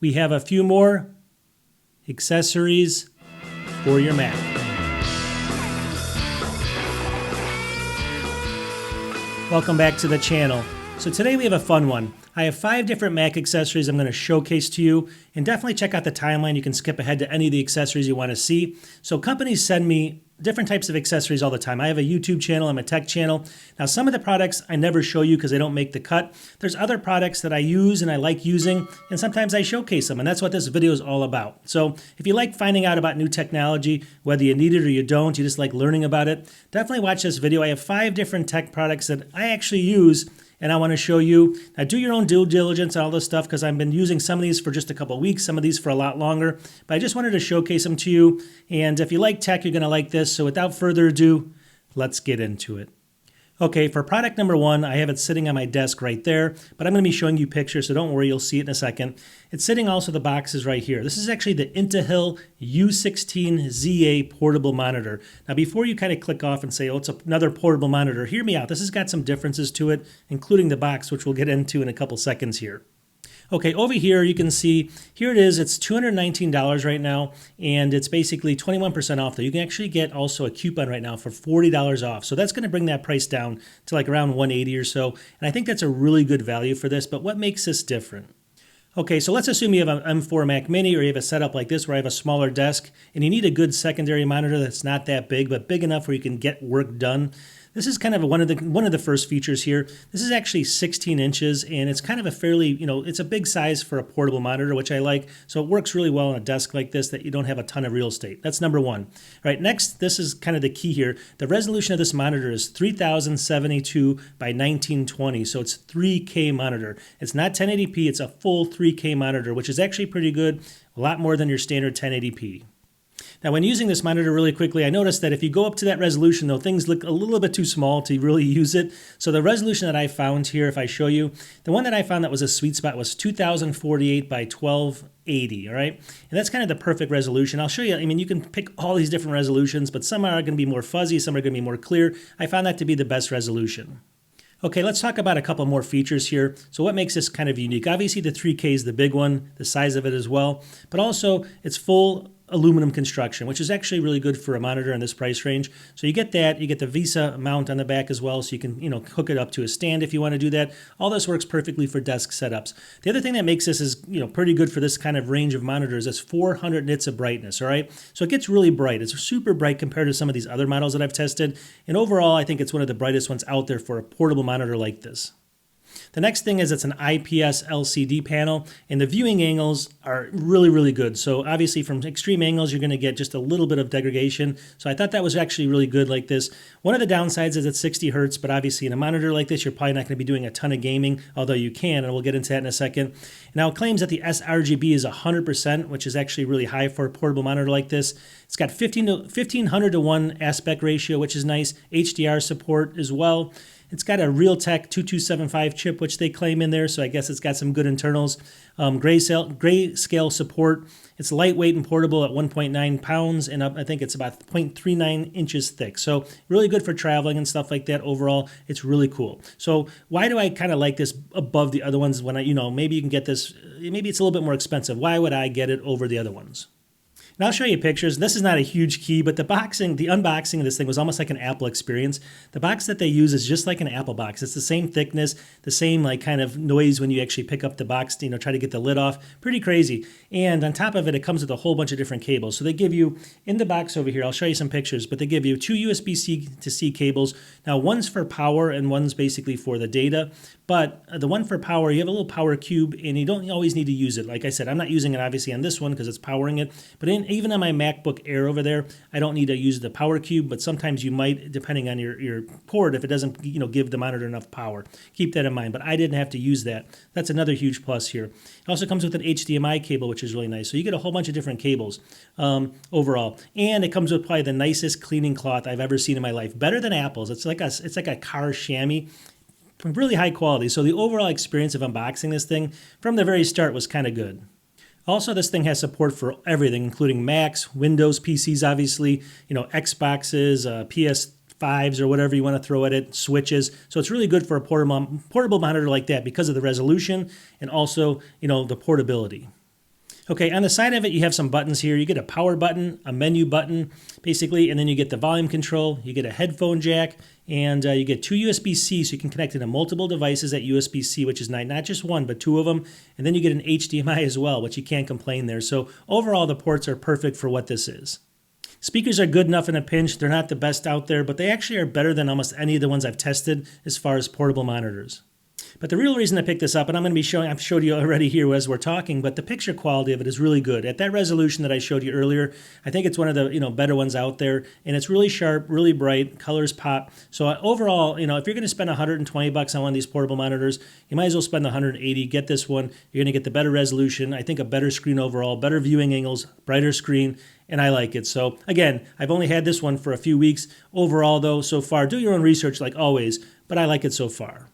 we have a few more accessories for your Mac. Welcome back to the channel. So today we have a fun one. I have 5 different Mac accessories I'm going to showcase to you, and definitely check out the timeline. You can skip ahead to any of the accessories you want to see. So companies send me different types of accessories all the time. I have a YouTube channel, I'm a tech channel. Now some of the products I never show you because they don't make the cut. There's other products that I use and I like using, and sometimes I showcase them, and that's what this video is all about. So if you like finding out about new technology, whether you need it or you don't, you just like learning about it, definitely watch this video. I have 5 different tech products that I actually use and I want to show you. Now do your own due diligence on all this stuff because I've been using some of these for just a couple of weeks, some of these for a lot longer, but I just wanted to showcase them to you. And if you like tech, you're going to like this. So without further ado, let's get into it. Okay, for product number 1, I have it sitting on my desk right there, but I'm going to be showing you pictures, so don't worry, you'll see it in a second. It's sitting also, the box is right here. This is actually the Intehil U16ZA portable monitor. Now before you kind of click off and say, oh, it's another portable monitor, hear me out. This has got some differences to it, including the box, which we'll get into in a couple seconds here. Okay, over here you can see, here it is, it's $219 right now, and it's basically 21% off though. You can actually get also a coupon right now for $40 off. So that's going to bring that price down to like around $180 or so, and I think that's a really good value for this, but what makes this different? Okay, so let's assume you have an M4 Mac Mini or you have a setup like this where I have a smaller desk and you need a good secondary monitor that's not that big, but big enough where you can get work done. This is kind of one of the first features here. This is actually 16 inches, and it's kind of a fairly, it's a big size for a portable monitor, which I like. So it works really well on a desk like this that you don't have a ton of real estate. That's number 1. All right, next, this is kind of the key here. The resolution of this monitor is 3072 by 1920, so it's 3K monitor. It's not 1080p, it's a full 3K monitor, which is actually pretty good, a lot more than your standard 1080p. Now, when using this monitor really quickly, I noticed that if you go up to that resolution, though, things look a little bit too small to really use it. So the resolution that I found here, if I show you, the one that I found that was a sweet spot was 2048 by 1280, all right? And that's kind of the perfect resolution. I'll show you, I mean, you can pick all these different resolutions, but some are going to be more fuzzy, some are going to be more clear. I found that to be the best resolution. Okay, let's talk about a couple more features here. So what makes this kind of unique? Obviously, the 3K is the big one, the size of it as well, but also it's full aluminum construction, which is actually really good for a monitor in this price range. So you get that, you get the VESA mount on the back as well, so you can, hook it up to a stand if you want to do that. All this works perfectly for desk setups. The other thing that makes this is, pretty good for this kind of range of monitors is 400 nits of brightness, all right? So it gets really bright. It's super bright compared to some of these other models that I've tested. And overall, I think it's one of the brightest ones out there for a portable monitor like this. The next thing is it's an IPS LCD panel, and the viewing angles are really, really good. So obviously from extreme angles, you're going to get just a little bit of degradation. So I thought that was actually really good like this. One of the downsides is it's 60 hertz, but obviously in a monitor like this, you're probably not going to be doing a ton of gaming, although you can, and we'll get into that in a second. Now it claims that the sRGB is 100%, which is actually really high for a portable monitor like this. It's got 1500 to 1 aspect ratio, which is nice. HDR support as well. It's got a Realtek 2275 chip, which they claim in there, so I guess it's got some good internals. Grayscale support. It's lightweight and portable at 1.9 pounds, and I think it's about 0.39 inches thick. So really good for traveling and stuff like that. Overall, it's really cool. So why do I kind of like this above the other ones when maybe you can get this, maybe it's a little bit more expensive. Why would I get it over the other ones? And I'll show you pictures. This is not a huge key, but the unboxing of this thing was almost like an Apple experience. The box that they use is just like an Apple box. It's the same thickness, the same like kind of noise when you actually pick up the box, try to get the lid off. Pretty crazy. And on top of it, it comes with a whole bunch of different cables. So they give you, in the box over here, I'll show you some pictures, but they give you 2 USB-C to C cables. Now one's for power and one's basically for the data. But the one for power, you have a little power cube, and you don't always need to use it. Like I said, I'm not using it obviously on this one because it's powering it. But even on my MacBook Air over there, I don't need to use the power cube. But sometimes you might, depending on your port, if it doesn't give the monitor enough power. Keep that in mind. But I didn't have to use that. That's another huge plus here. It also comes with an HDMI cable, which is really nice. So you get a whole bunch of different cables overall. And it comes with probably the nicest cleaning cloth I've ever seen in my life. Better than Apple's. It's like a car chamois. Really high quality. So the overall experience of unboxing this thing from the very start was kind of good. Also, this thing has support for everything, including Macs, Windows PCs, obviously, Xboxes, PS5s, or whatever you want to throw at it, switches. So it's really good for a portable monitor like that because of the resolution and also, the portability. Okay, on the side of it, you have some buttons here. You get a power button, a menu button, basically, and then you get the volume control, you get a headphone jack, and you get two USB-C, so you can connect it to multiple devices at USB-C, which is not just one, but two of them. And then you get an HDMI as well, which you can't complain there. So overall, the ports are perfect for what this is. Speakers are good enough in a pinch. They're not the best out there, but they actually are better than almost any of the ones I've tested as far as portable monitors. But the real reason I picked this up, and I'm going to be showing, I've showed you already here as we're talking, but the picture quality of it is really good. At that resolution that I showed you earlier, I think it's one of the better ones out there, and it's really sharp, really bright, colors pop. So overall, if you're going to spend $120 on one of these portable monitors, you might as well spend $180. Get this one. You're going to get the better resolution. I think a better screen overall, better viewing angles, brighter screen, and I like it. So again, I've only had this one for a few weeks. Overall, though, so far, do your own research like always, but I like it so far.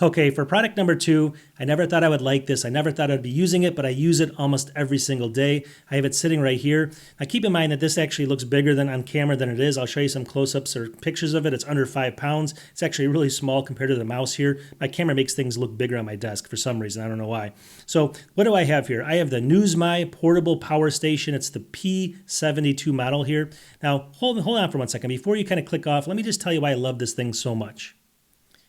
Okay, for product number 2, I never thought I would like this. I never thought I'd be using it, but I use it almost every single day. I have it sitting right here. Now keep in mind that this actually looks bigger than on camera than it is. I'll show you some close-ups or pictures of it. It's under 5 pounds. It's actually really small compared to the mouse here. My camera makes things look bigger on my desk for some reason. I don't know why. So what do I have here? I have the NewsMy portable power station. It's the P72 model here. Now hold on for 1 second. Before you kind of click off, let me just tell you why I love this thing so much.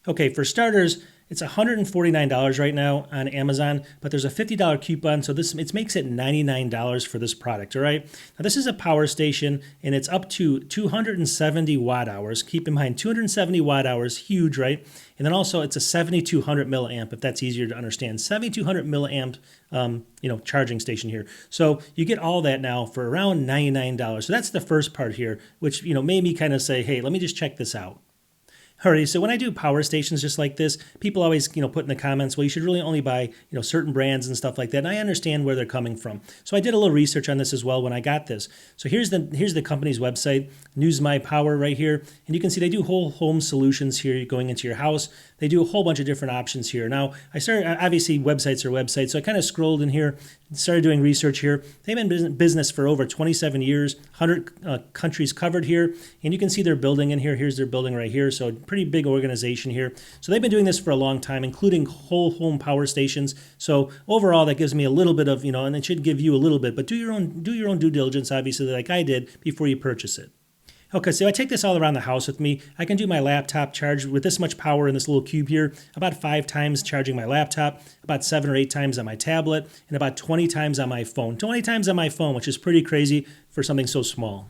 Okay, for starters, it's $149 right now on Amazon, but there's a $50 coupon, so it makes it $99 for this product, all right? Now, this is a power station, and it's up to 270 watt hours. Keep in mind, 270 watt hours, huge, right? And then also, it's a 7200 milliamp, if that's easier to understand. 7200 milliamp, charging station here. So you get all that now for around $99. So that's the first part here, which, made me kind of say, hey, let me just check this out. Alrighty, so when I do power stations just like this, people always, put in the comments, well, you should really only buy, certain brands and stuff like that. And I understand where they're coming from. So I did a little research on this as well when I got this. So here's the company's website, NewsMy Power right here. And you can see they do whole home solutions here going into your house. They do a whole bunch of different options here. Now, obviously websites are websites. So I kind of scrolled in here, started doing research here. They've been in business for over 27 years, 100 countries covered here. And you can see their building in here. Here's their building right here. So pretty big organization here. So they've been doing this for a long time, including whole home power stations. So overall, that gives me a little bit of, and it should give you a little bit, but do your own due diligence, obviously, like I did before you purchase it. Okay, so I take this all around the house with me. I can do my laptop charge with this much power in this little cube here, about 5 times charging my laptop, about 7 or 8 times on my tablet, and about 20 times on my phone. 20 times on my phone, which is pretty crazy for something so small.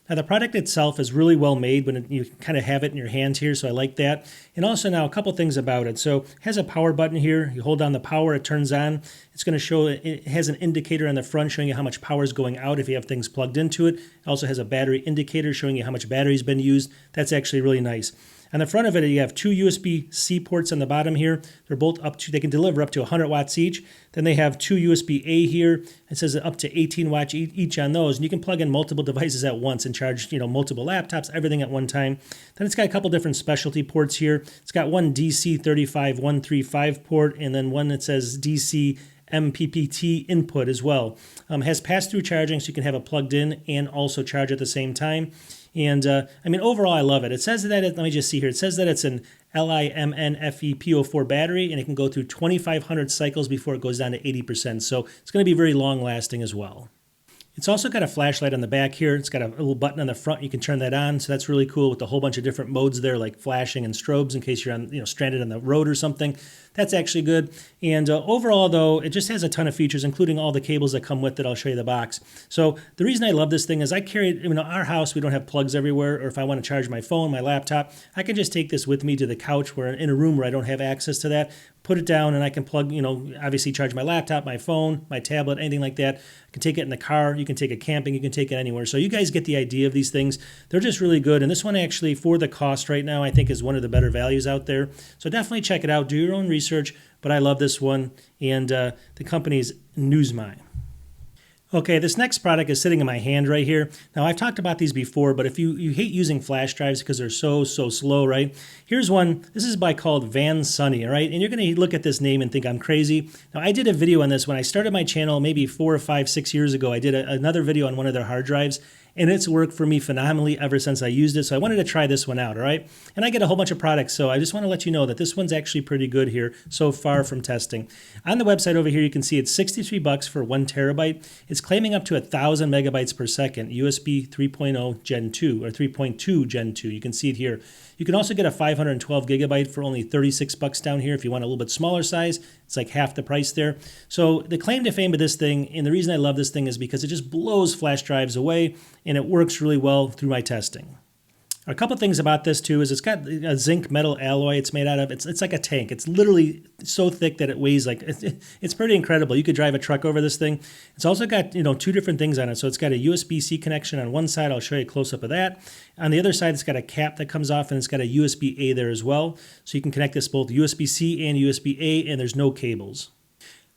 Now, the product itself is really well made when you kind of have it in your hands here, so I like that. And also now a couple things about it. So it has a power button here. You hold down the power, it turns on. It's going to show, it has an indicator on the front showing you how much power is going out if you have things plugged into it. It also has a battery indicator showing you how much battery's been used. That's actually really nice. On the front of it, you have 2 USB-C ports on the bottom here. They're both they can deliver up to 100 watts each. Then they have 2 USB-A here. It says up to 18 watts each on those. And you can plug in multiple devices at once and charge, multiple laptops, everything at one time. Then it's got a couple different specialty ports here. It's got one DC 35135 port and then one that says DC MPPT input as well. Has pass-through charging, so you can have it plugged in and also charge at the same time. And overall, I love it. It says that, let me just see here. It says that it's an LiMNFePO4 battery, and it can go through 2,500 cycles before it goes down to 80%. So it's going to be very long lasting as well. It's also got a flashlight on the back here. It's got a little button on the front. You can turn that on, so that's really cool with a whole bunch of different modes there, like flashing and strobes in case you're on, stranded on the road or something. That's actually good. And overall, though, it just has a ton of features, including all the cables that come with it. I'll show you the box. So the reason I love this thing is I carry it, our house, we don't have plugs everywhere, or if I want to charge my phone, my laptop, I can just take this with me to the couch where in a room where I don't have access to that, put it down, and I can plug, obviously charge my laptop, my phone, my tablet, anything like that. I can take it in the car. You can take it camping. You can take it anywhere. So you guys get the idea of these things. They're just really good. And this one actually, for the cost right now, I think is one of the better values out there. So definitely check it out. Do your own research. But I love this one. And the company's NewsMy. Okay, this next product is sitting in my hand right here. Now, I've talked about these before, but if you hate using flash drives because they're so slow, right? Here's one. This is called VanSunny, all right? And you're going to look at this name and think I'm crazy. Now, I did a video on this when I started my channel maybe 4 or 5, 6 years ago. I did another video on one of their hard drives, and it's worked for me phenomenally ever since I used it. So I wanted to try this one out, all right? And I get a whole bunch of products, so I just want to let you know that this one's actually pretty good here so far from testing. On the website over here, you can see it's $63 for 1 terabyte. It's claiming up to 1,000 megabytes per second, USB 3.0 Gen 2 or 3.2 Gen 2. You can see it here. You can also get a 512 gigabyte for only $36 down here. If you want a little bit smaller size, it's like half the price there. So the claim to fame of this thing, and the reason I love this thing is because it just blows flash drives away, and it works really well through my testing. A couple of things about this too is it's got a zinc metal alloy it's made out of. It's like a tank. It's literally so thick that it weighs like, it's pretty incredible. You could drive a truck over this thing. It's also got, two different things on it. So it's got a USB-C connection on one side. I'll show you a close-up of that. On the other side, it's got a cap that comes off, and it's got a USB-A there as well. So you can connect this both USB-C and USB-A, and there's no cables.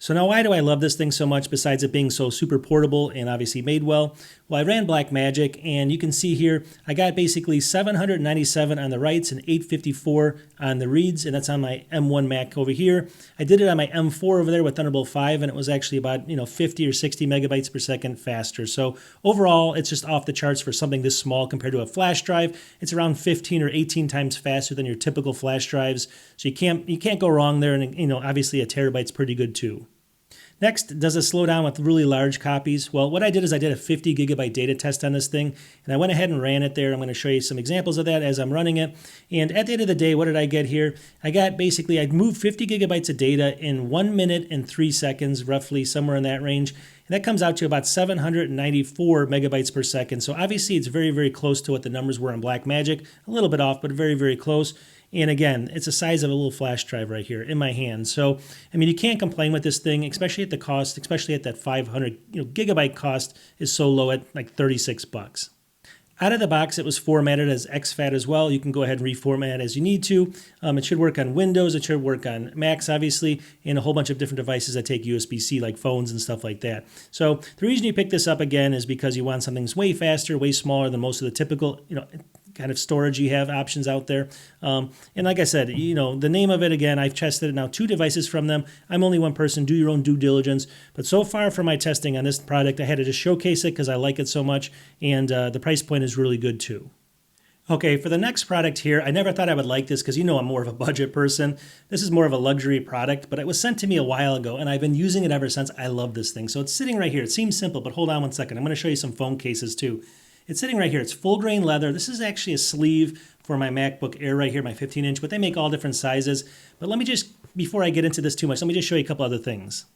So now why do I love this thing so much besides it being so super portable and obviously made well? Well, I ran Blackmagic, and you can see here I got basically 797 on the writes and 854 on the reads, and that's on my M1 Mac over here. I did it on my M4 over there with Thunderbolt 5, and it was actually about 50 or 60 megabytes per second faster. So overall, it's just off the charts for something this small compared to a flash drive. It's around 15 or 18 times faster than your typical flash drives. So you can't go wrong there, and obviously a terabyte's pretty good too. Next, does it slow down with really large copies? Well, what I did is I did a 50 gigabyte data test on this thing, and I went ahead and ran it there. I'm going to show you some examples of that as I'm running it. And at the end of the day, what did I get here? I moved 50 gigabytes of data in 1 minute and 3 seconds, roughly somewhere in that range. And that comes out to about 794 megabytes per second. So obviously it's very, very close to what the numbers were on Blackmagic. A little bit off, but very, very close. And again, it's the size of a little flash drive right here in my hand. So, you can't complain with this thing, especially at the cost, especially at that 500 gigabyte cost is so low at like $36. Out of the box, it was formatted as exFAT as well. You can go ahead and reformat it as you need to. It should work on Windows. It should work on Macs, obviously, and a whole bunch of different devices that take USB-C, like phones and stuff like that. So the reason you pick this up, again, is because you want something that's way faster, way smaller than most of the typical, kind of storage you have options out there. And like I said, the name of it, again, I've tested now 2 devices from them. I'm only one person. Do your own due diligence. But so far for my testing on this product, I had to just showcase it because I like it so much, and the price point is really good too. Okay, for the next product here, I never thought I would like this because I'm more of a budget person. This is more of a luxury product, but it was sent to me a while ago, and I've been using it ever since. I love this thing. So it's sitting right here. It seems simple, but hold on one second. I'm going to show you some phone cases too. It's sitting right here. It's full grain leather. This is actually a sleeve for my MacBook Air right here, my 15-inch, but they make all different sizes. But let me just, before I get into this too much, let me just show you a couple other things.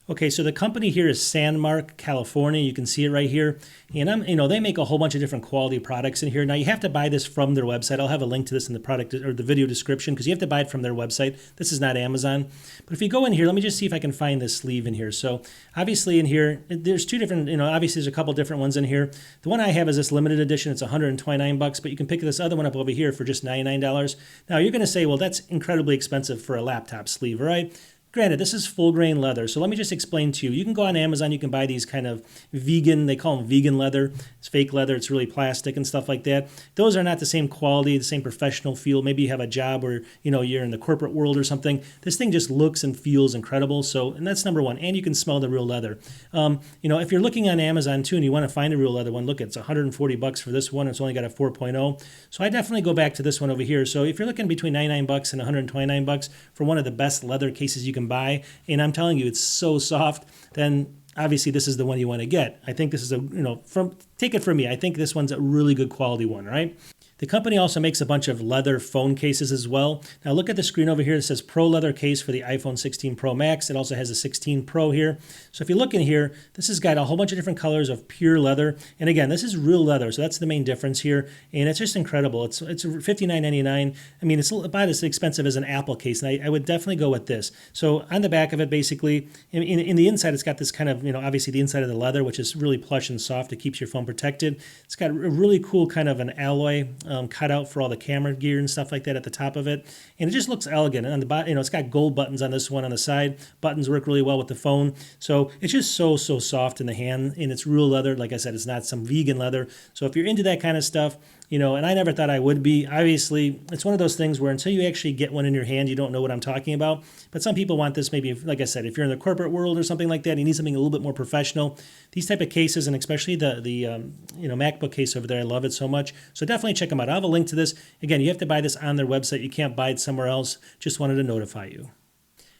Okay, so the company here is Sanmark, California. You can see it right here. And they make a whole bunch of different quality products in here. Now you have to buy this from their website. I'll have a link to this in the product or the video description because you have to buy it from their website. This is not Amazon. But if you go in here, let me just see if I can find this sleeve in here. So obviously in here, there's 2 different, obviously there's a couple different ones in here. The one I have is this limited edition. It's $129, but you can pick this other one up over here for just $99. Now you're going to say, well, that's incredibly expensive for a laptop sleeve, right? Granted, this is full grain leather, so let me just explain to you. You can go on Amazon, you can buy these kind of vegan, they call them vegan leather. It's fake leather, it's really plastic and stuff like that. Those are not the same quality, the same professional feel. Maybe you have a job where, you're in the corporate world or something. This thing just looks and feels incredible, and that's number one. And you can smell the real leather. If you're looking on Amazon too and you want to find a real leather one, look, it's $140 for this one. It's only got a 4.0. So I definitely go back to this one over here. So if you're looking between $99 and $129 for one of the best leather cases you can buy, and I'm telling you it's so soft, then obviously this is the one you want to get. I think this is take it from me, I think this one's a really good quality one, right? The company also makes a bunch of leather phone cases as well. Now look at the screen over here. It says Pro Leather Case for the iPhone 16 Pro Max. It also has a 16 Pro here. So if you look in here, this has got a whole bunch of different colors of pure leather. And again, this is real leather, so that's the main difference here. And it's just incredible. It's $59.99. It's about as expensive as an Apple case, and I would definitely go with this. So on the back of it, basically, in the inside, it's got this kind of, obviously the inside of the leather, which is really plush and soft. It keeps your phone protected. It's got a really cool kind of an alloy cut out for all the camera gear and stuff like that at the top of it, and it just looks elegant. And on the bottom, it's got gold buttons on this one on the side. Buttons work really well with the phone, so it's just so soft in the hand, and it's real leather. Like I said, it's not some vegan leather. So if you're into that kind of stuff, and I never thought I would be. Obviously, it's one of those things where until you actually get one in your hand, you don't know what I'm talking about. But some people want this maybe, like I said, if you're in the corporate world or something like that, you need something a little bit more professional. These type of cases, and especially the MacBook case over there, I love it so much. So definitely check them out. I'll have a link to this. Again, you have to buy this on their website. You can't buy it somewhere else. Just wanted to notify you.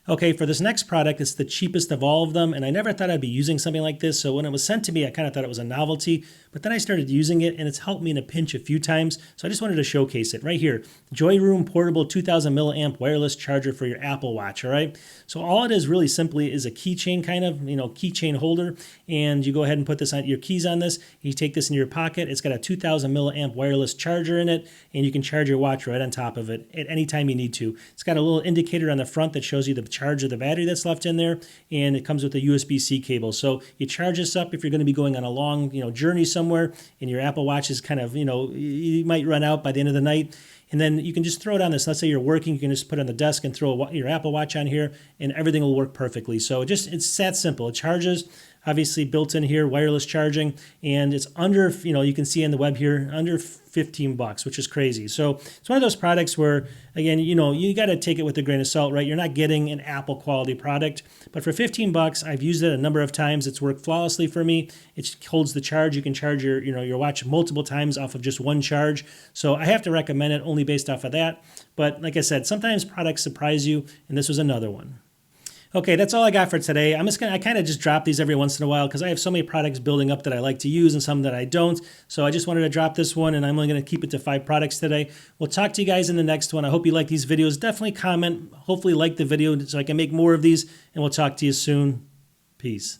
Okay, for this next product, it's the cheapest of all of them, and I never thought I'd be using something like this, so when it was sent to me, I kind of thought it was a novelty, but then I started using it, and it's helped me in a pinch a few times, so I just wanted to showcase it right here. Joyroom Portable 2000 milliamp wireless charger for your Apple Watch, all right? So all it is really simply is a keychain kind of, keychain holder, and you go ahead and put this on your keys on this, you take this in your pocket, it's got a 2000 milliamp wireless charger in it, and you can charge your watch right on top of it at any time you need to. It's got a little indicator on the front that shows you the charge of the battery that's left in there, and it comes with a USB-C cable. So you charge this up if you're going to be going on a long, journey somewhere, and your Apple Watch is kind of, you might run out by the end of the night. And then you can just throw it on this. Let's say you're working, you can just put it on the desk and throw your Apple Watch on here, and everything will work perfectly. So it's that simple. It charges, obviously built in here, wireless charging, and it's under, you can see on the web here, under $15, which is crazy. So it's one of those products where, again, you got to take it with a grain of salt, right? You're not getting an Apple quality product, but for $15, I've used it a number of times. It's worked flawlessly for me. It holds the charge. You can charge your watch multiple times off of just one charge. So I have to recommend it only based off of that. But like I said, sometimes products surprise you, and this was another one. Okay, that's all I got for today. I kind of just drop these every once in a while because I have so many products building up that I like to use and some that I don't. So I just wanted to drop this one, and I'm only going to keep it to 5 products today. We'll talk to you guys in the next one. I hope you like these videos. Definitely comment, hopefully like the video so I can make more of these, and we'll talk to you soon. Peace.